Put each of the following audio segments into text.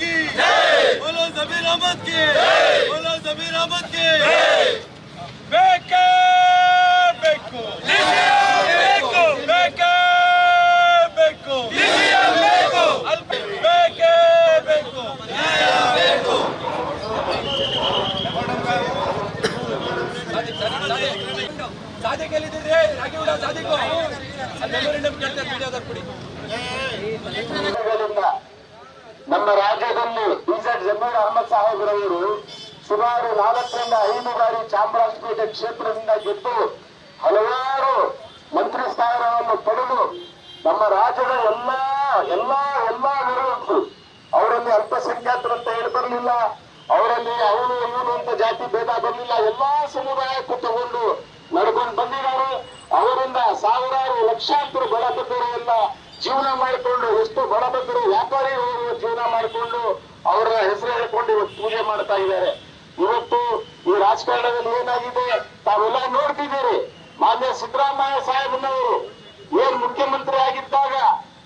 की बोलो जमीर अहमद की बोलो जमीर अहमद की बेके बेको बेको बेके बेको बेके बेको बेको शादी के लिए रागी उड़ा शादी को मेमोरेंडम करते वीडियो ಕೊಡಿ ನಮ್ಮ ರಾಜ್ಯದಲ್ಲಿ ಬಿಜೆಡ್ ಜಮೀರ್ ಅಹಮದ್ ಸಾಹೇಬ್ರವರು ಸುಮಾರು 4 ರಿಂದ 5 ಬಾರಿ ಚಾಮರಾಜಪೇಟೆ ಕ್ಷೇತ್ರದಿಂದ ಗೆದ್ದು ಹಲವಾರು ಮಂತ್ರಿ ಸ್ಥಾನವನ್ನು ಪಡೆದು ನಮ್ಮ ರಾಜ್ಯದ ಎಲ್ಲಾ ವರ್ಗಕ್ಕೂ ಅವರಲ್ಲಿ ಅಲ್ಪಸಂಖ್ಯಾತರು ಅಂತ ಹೇಳಿ ಬರಲಿಲ್ಲ, ಅವರಲ್ಲಿ ಅವನು ಇವನು ಅಂತ ಜಾತಿ ಭೇದ ಬರಲಿಲ್ಲ, ಎಲ್ಲಾ ಸಮುದಾಯಕ್ಕೂ ತಗೊಂಡು ನಡ್ಕೊಂಡು ಬಂದಿದ್ದಾರೆ. ಅವರಿಂದ ಸಾವಿರಾರು ಲಕ್ಷಾಂತರ ಬಡಬಗ್ಗರು ಎಲ್ಲ ಜೀವನ ಮಾಡಿಕೊಂಡು, ಎಷ್ಟು ಬಡಬಗ್ಗರು ವ್ಯಾಪಾರಿಗಳು ಜೀವನ ಮಾಡಿಕೊಂಡು ಅವರ ಹೆಸರು ಹೇಳ್ಕೊಂಡು ಇವತ್ತು ಪೂಜೆ ಮಾಡ್ತಾ ಇದ್ದಾರೆ. ಇವತ್ತು ಈ ರಾಜಕಾರಣದಲ್ಲಿ ಏನಾಗಿದೆ ತಾವೆಲ್ಲ ನೋಡ್ತಿದ್ದೀರಿ. ಮಾನ್ಯ ಸಿದ್ದರಾಮಯ್ಯ ಸಾಹೇಬನವರು ಏನ್ ಮುಖ್ಯಮಂತ್ರಿ ಆಗಿದ್ದಾಗ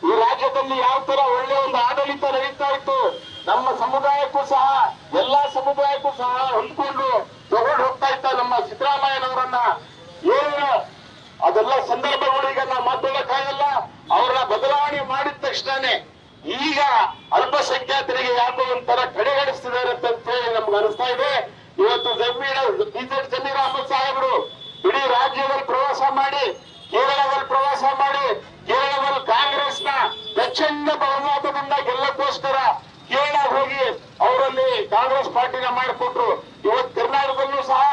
ಈ ರಾಜ್ಯದಲ್ಲಿ ಯಾವ ತರ ಒಳ್ಳೆ ಒಂದು ಆಡಳಿತ ನಡೀತಾ ಇತ್ತು, ನಮ್ಮ ಸಮುದಾಯಕ್ಕೂ ಸಹ ಎಲ್ಲಾ ಸಮುದಾಯಕ್ಕೂ ಸಹ ಹೊಂದ್ಕೊಂಡು ತಗೊಂಡು ಹೋಗ್ತಾ ಇತ್ತ ನಮ್ಮ ಸಿದ್ದರಾಮಯ್ಯನವರನ್ನ. ಏನು ಅದೆಲ್ಲ ಸಂದರ್ಭಗಳು ಈಗ ನಾವು ಮಾತಾಡಕ್ಕಾಗಲ್ಲ. ಅವರ ಬದಲಾವಣೆ ಮಾಡಿದ ತಕ್ಷಣನೇ ಈಗ ಅಲ್ಪಸಂಖ್ಯಾತರಿಗೆ ಯಾಕೋ ಒಂಥರ ಕಡೆಗಣಿಸ್ತಿದ್ದಾರೆ ಅಂತ ಹೇಳಿ ನಮ್ಗೆ ಅನಿಸ್ತಾ ಇದೆ. ಇವತ್ತು ಬಿಜೆಡ್ ಜಮೀರ್ ಅಹಮದ್ ಸಾಹೇಬರು ಇಡೀ ರಾಜ್ಯದಲ್ಲಿ ಪ್ರವಾಸ ಮಾಡಿ, ಕೇರಳದಲ್ಲಿ ಪ್ರವಾಸ ಮಾಡಿ, ಕೇರಳದಲ್ಲಿ ಕಾಂಗ್ರೆಸ್ನ ಪ್ರಚಂಡ ಬಹುಮತದಿಂದ ಗೆಲ್ಲಕ್ಕೋಸ್ಕರ ಕೇರಳ ಹೋಗಿ ಅವರಲ್ಲಿ ಕಾಂಗ್ರೆಸ್ ಪಾರ್ಟಿನ ಮಾಡಿಕೊಟ್ರು. ಇವತ್ತು ಕರ್ನಾಟಕದಲ್ಲೂ ಸಹ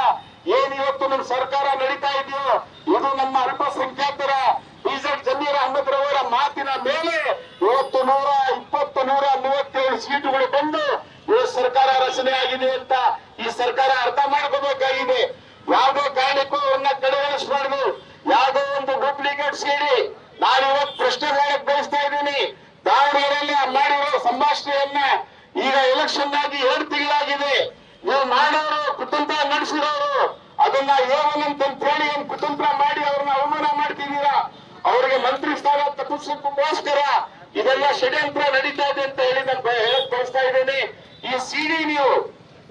ಏನಿವತ್ತು ನಮ್ಮ ಸರ್ಕಾರ ನಡೀತಾ ಇದೆಯೋ ಇದು ನಮ್ಮ ಅಲ್ಪಸಂಖ್ಯಾತರ ಬಿಜೆಡ್ ಜಮೀರ್ ಅಹಮದ್ ರವರ ಮಾತಿನ ಮೇಲೆ ಇವತ್ತು 137 ಸೀಟುಗಳು ಬಂದು ಇವತ್ತು ಸರ್ಕಾರ ರಚನೆ ಆಗಿದೆ ಅಂತ ಈ ಸರ್ಕಾರ ಅರ್ಥ ಮಾಡ್ಕೋಬೇಕಾಗಿದೆ. ಯಾವುದೋ ಕಾರಣಕ್ಕೂ ಅವ್ರನ್ನ ಕಡೆಗಣಿಸಬಾರ್ದು. ಯಾವುದೋ ಒಂದು ಡೂಪ್ಲಿಕೇಟ್ ಸೇರಿ ನಾನು ಇವತ್ತು ಪ್ರಶ್ನೆ ಮಾಡಕ್ ಬಯಸ್ತಾ ಇದ್ದೀನಿ. ದಾವಣಗೆರೆಯಲ್ಲಿ ಮಾಡಿರೋ ಸಂಭಾಷಣೆಯನ್ನ ಈಗ ಎಲೆಕ್ಷನ್ ಆಗಿ 2 ತಿಂಗಳಾಗಿದೆ. ನೀವು ಮಾಡೋರು ಕುತಂತ್ರ ನಡೆಸಿರೋರು ಅದನ್ನ ಏವನಂತ ಹೇಳಿ ಕುತಂತ್ರ ಮಾಡಿ ಅವ್ರನ್ನ ಅವಮಾನ ಮಾಡ್ತಿದ್ದೀರಾ. ಅವರಿಗೆ ಮಂತ್ರಿ ಸ್ಥಾನ ತಪ್ಪಿಸೋಕ್ಕೋಸ್ಕರ ಇದೆಲ್ಲ ಷಡ್ಯಂತ್ರ ನಡೀತಾ ಇದೆ ಅಂತ ಹೇಳಿ ನಾನು ಹೇಳಕ್ ಬಯಸ್ತಾ ಇದ್ದೇನೆ. ಈ ಸಿಡಿ ನೀವು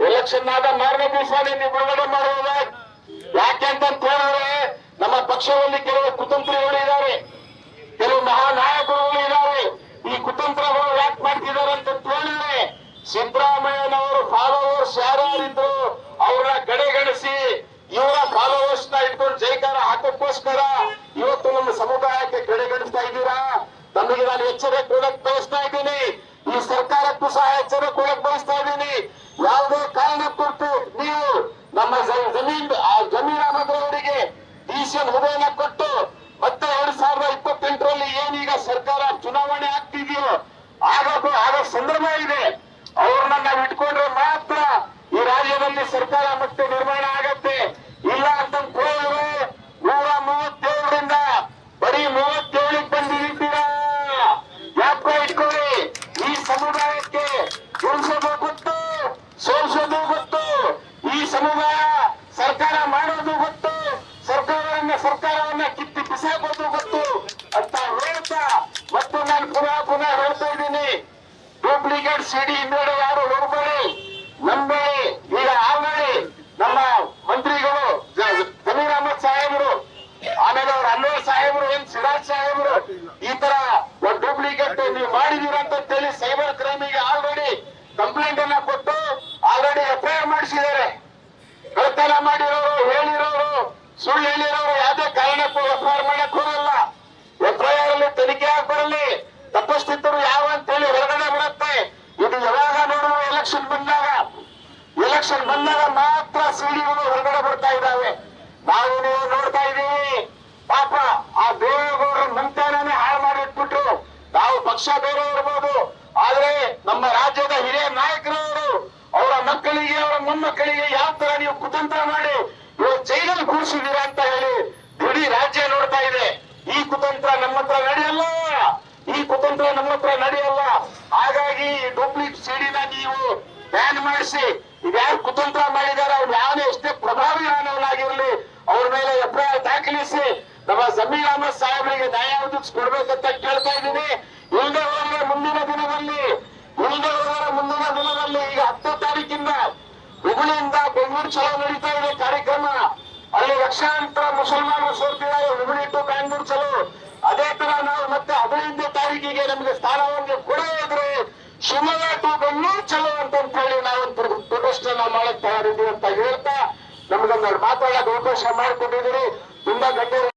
ಎಲೆಕ್ಷನ್ ಆದ ಮಾರನೇ ದಿವಸನೇ ನೀವು ಬಿಡುಗಡೆ ಮಾಡುವಾಗ ಯಾಕೆ ಅಂತ ಹೇಳಿದ್ರೆ ನಮ್ಮ ಪಕ್ಷದಲ್ಲಿ ಕೆಲವು ಕುತಂತ್ರಿಗಳು ಇದ್ದಾರೆ, ಕೆಲವು ಮಹಾನಾಯಕರುಗಳು ಇದ್ದಾರೆ. ಈ ಕುತಂತ್ರಗಳು ಯಾಕೆ ಮಾಡ್ತಿದ್ದಾರೆ ಅಂತ ಹೇಳಿದ್ರೆ ಸಿದ್ದರಾಮಯ್ಯನವರು ಫಾಲೋವರ್ಸ್ ಯಾರ್ಯಾರಿದ್ರು ಅವ್ರನ್ನ ಕಡೆಗಣಿಸಿ ಇವರ ಫಾಲೋವರ್ಸ್ ನ ಇಟ್ಕೊಂಡು ಜೈಕಾರ ಹಾಕೋಕ್ಕೋಸ್ಕರ ಇವತ್ತು ನಮ್ಮ ಸಮುದಾಯಕ್ಕೆ ಕಡೆಗಣಿಸ್ತಾ ಇದ್ದೀರಾ. ತಮಗೆ ನಾನು ಎಚ್ಚರಿಕೆ ಕೊಡಕ್ ಬಯಸ್ತಾ ಇದ್ದೀನಿ. ಈ ಸರ್ಕಾರಕ್ಕೂ ಸಹ ಎಚ್ಚರಿಕೆ ಕೊಡಕ್ ಬಯಸ್ತಾ ಇದ್ದೀನಿ. ಯಾವುದೇ ಕಾರಣ ಕೊಟ್ಟು ನೀವು ನಮ್ಮ ಜಮೀರ್ ಅಹಮದ್ ಅವರಿಗೆ ಡಿಸಿಎಂ ಹುದ್ದೆಯನ್ನ ಕೊಟ್ಟು ಮತ್ತೆ 2028ರಲ್ಲಿ ಏನೀಗ ಸರ್ಕಾರ ಚುನಾವಣೆ ಆಗ್ತಿದೆಯೋ ಆಗ ಸಂದರ್ಭ ಇದೆ. ಅವ್ರನ್ನ ನಾವು ಇಟ್ಕೊಂಡ್ರೆ ಮಾತ್ರ ಈ ರಾಜ್ಯದಲ್ಲಿ ಸರ್ಕಾರ ಮತ್ತೆ ನಿರ್ಮಾಣ ಆಗತ್ತೆ. ಇಲ್ಲ ಅಂತ ಹೇಳಿದ್ರೆ 137ರಿಂದ ಬರೀ 37ಕ್ಕೆ ಬಂದಿದ್ದೀರಾ. ಯಾಕೆ ಇಟ್ಕೊಳ್ಳಿ. ಈ ಸಮುದಾಯಕ್ಕೆ ಗೆಲ್ಸೋದು ಗೊತ್ತು, ಸೋಲ್ಸೋದು ಗೊತ್ತು. ಈ ಸಮುದಾಯ ಸರ್ಕಾರ ಮಾಡೋದು ಗೊತ್ತು, ಸರ್ಕಾರವನ್ನ ಕಿತ್ತಿ ಬಿಸಾಕೋದು ಗೊತ್ತು ಅಂತ ಹೇಳ್ತಾ ಮತ್ತು ನಾನು ಪುನಃ ಹೇಳ್ತಾ ಇದ್ದೀನಿ. ಡೂಪ್ಲಿಕೇಟ್ ಸಿಡಿ ಹಿಂದೆ ಯಾರು ಹೋಗ್ಬೇಡಿ, ನಂಬೇಡಿ. ಈಗ ಆಲ್ರೆಡಿ ನಮ್ಮ ಮಂತ್ರಿಗಳು ಜಮೀರ್ ಅಹಮದ್ ಸಾಹೇಬರು, ಆಮೇಲೆ ಅವ್ರ ಅನ್ವರ್ ಸಾಹೇಬರು, ಸಿರಾಜ್ ಸಾಹೇಬರು ಈ ತರ ಒಂದು ಡೂಪ್ಲಿಕೇಟ್ ನೀವು ಮಾಡಿದೀರ ಅಂತ ಹೇಳಿ ಸೈಬರ್ ಕ್ರೈಮಿಗೆ ಆಲ್ರೆಡಿ ಕಂಪ್ಲೇಂಟ್ ಅನ್ನ ಕೊಟ್ಟು ಆಲ್ರೆಡಿ ಎಫ್ಐಆರ್ ಮಾಡಿಸಿದ್ದಾರೆ. ಕಳ್ತನ ಮಾಡಿರೋರು, ಹೇಳಿರೋರು, ಸುಳ್ಳು ಹೇಳಿರೋರು ಯಾವುದೇ ಕಾರಣಕ್ಕೂ ಎಫ್ಐಆರ್ ಮಾಡಕ್ ಹೋಗಲ್ಲ. ಎಫ್ಐಆರ್ ಅಲ್ಲಿ ತನಿಖೆ ಆಗ್ಬರಲಿ. ತಪ್ಪಿಸ್ತಿದ್ದರು ಯಾವ ಅಂತ ಹೇಳಿ ಹೊರಗಡೆ ಬರುತ್ತೆ. ಇದು ಯಾವಾಗ ನೋಡುವ ಎಲೆಕ್ಷನ್ ಬಂದಾಗ ಮಾತ್ರ ಸಿಡಿಗಳು ಹೊರಗಡೆ ಬರ್ತಾ ಇದ್ದಾವೆ. ನಾವು ನೀವು ನೋಡ್ತಾ ಇದ್ದೀವಿ. ಪಾಪ ಆ ದೇವೇಗೌಡರ ಮಂತ್ರಾನೇ ಹಾಳು ಮಾಡಿಟ್ಬಿಟ್ರು. ನಾವು ಪಕ್ಷ ಬೇರೆ ಇರ್ಬೋದು, ಆದ್ರೆ ನಮ್ಮ ರಾಜ್ಯದ ಹಿರಿಯ ನಾಯಕರವರು ಅವರ ಮಕ್ಕಳಿಗೆ ಅವರ ಮೊಮ್ಮಕ್ಕಳಿಗೆ ಯಾವ ತರ ನೀವು ಕುತಂತ್ರ ಮಾಡಿ ಇವತ್ತು ಜೈಲಲ್ಲಿ ಕೂರಿಸಿದೀರಾ ಅಂತ ಹೇಳಿ ಇಡೀ ರಾಜ್ಯ ನೋಡ್ತಾ ಇದೆ. ಈ ಕುತಂತ್ರ ನಮ್ಮ ಹತ್ರ ನಡೆಯಲ್ಲ, ಈ ಕುತಂತ್ರ ನಮ್ಮ ಹತ್ರ ನಡೆಯಲ್ಲ. ಹಾಗಾಗಿ ಡೂಪ್ಲಿಕೇಟ್ ಸಿಡಿನ ನೀವು ಬ್ಯಾನ್ ಮಾಡಿಸಿ, ಇದ್ಯಾರು ಕುತಂತ್ರ ಮಾಡಿದಾರೆ ಅವ್ರು ಯಾವನೇ ಎಷ್ಟೇ ಪ್ರಭಾವಿ ಮಾನವನಾಗಿರ್ಲಿ ಅವ್ರ ಮೇಲೆ ಎಫ್ಐಆರ್ ದಾಖಲಿಸಿ ನಮ್ಮ ಜಮೀರ್ ಅಹಮದ್ ಸಾಹೇಬರಿಗೆ ನ್ಯಾಯ ಒದಗಿಸ್ಕೊಡ್ಬೇಕಂತ ಕೇಳ್ತಾ ಇದ್ದೀನಿ. ಇಲ್ಲದೆ ಹೋದ್ರೆ ಮುಂದಿನ ಹುಬ್ಬಳ್ಳಿಯಿಂದ ಬೆಂಗಳೂರು ಚಲೋ ನಡೀತಾ ಇದೆ ಕಾರ್ಯಕ್ರಮ. ಅಲ್ಲಿ ಲಕ್ಷಾಂತರ ಮುಸಲ್ಮಾನರು ಸೇರ್ತಿದ್ದಾರೆ. ಹುಬ್ಬಳ್ಳಿ ಟು ಬ್ಯಾಂಗ್ಳೂರ್ ಚಲೋ. ಅದೇ ತರ ನಾವು ಮತ್ತೆ 15ನೇ ತಾರೀಕಿಗೆ ನಮಗೆ ಸ್ಥಾನವನ್ನು ಕೊಡೋದ್ರೆ ಶಿವಮೊಗ್ಗ ಟು ಬೆಂಗಳೂರು ಚಲೋ ಅಂತ ಹೇಳಿ ನಾವೊಂದು ಪ್ರದರ್ಶನ ಮಾಡಕ್ ತಯಾರಿದ್ದೀವಿ ಅಂತ ಹೇಳ್ತಾ ನಮ್ಗೊಂದು ಮಾತಾಡೋಕೆ ಅವಕಾಶ ಮಾಡಿಕೊಟ್ಟಿದ್ದೀರಿ. ತುಂಬಾ ಗಣ್ಯರು